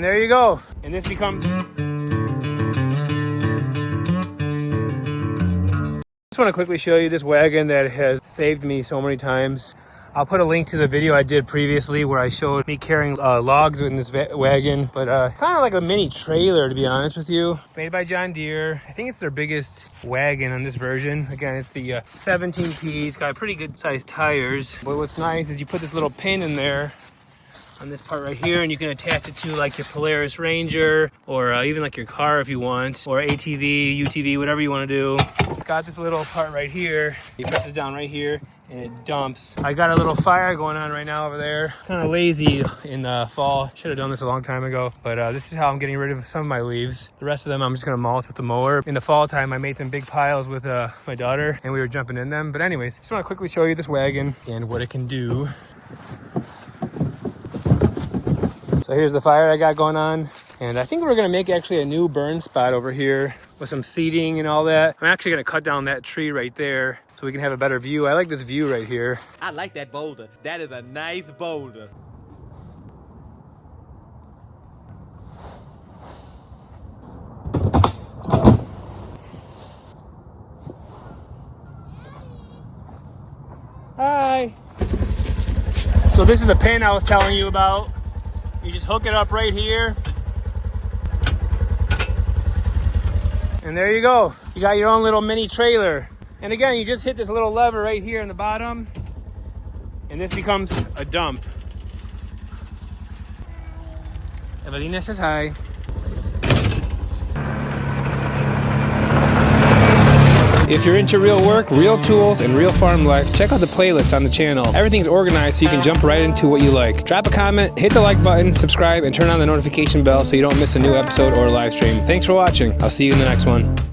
And there you go. And this becomes... I just want to quickly show you this wagon that has saved me so many times. I'll put a link to the video I did previously where I showed me carrying logs in this wagon, but kind of like a mini trailer, to be honest with you. It's made by John Deere. I think it's their biggest wagon on this version. Again, it's the 17P. It's got pretty good sized tires. But what's nice is you put this little pin in there on this part right here, and you can attach it to like your Polaris Ranger or even like your car if you want, or ATV, UTV, whatever you want to do. Got this little part right here. You press this down right here and it dumps. I got a little fire going on right now over there. Kind of lazy in the fall. Should have done this a long time ago, but this is how I'm getting rid of some of my leaves. The rest of them I'm just gonna mulch with the mower. In the fall time I made some big piles with my daughter and we were jumping in them. But anyways, just want to quickly show you this wagon and what it can do. So here's the fire I got going on. And I think we're gonna make actually a new burn spot over here with some seating and all that. I'm actually gonna cut down that tree right there so we can have a better view. I like this view right here. I like that boulder. That is a nice boulder. Hi. So this is the pin I was telling you about. You just hook it up right here. And there you go. You got your own little mini trailer. And again, you just hit this little lever right here in the bottom, and this becomes a dump. Evelina says hi. If you're into real work, real tools, and real farm life, check out the playlist on the channel. Everything's organized so you can jump right into what you like. Drop a comment, hit the like button, subscribe, and turn on the notification bell so you don't miss a new episode or live stream. Thanks for watching. I'll see you in the next one.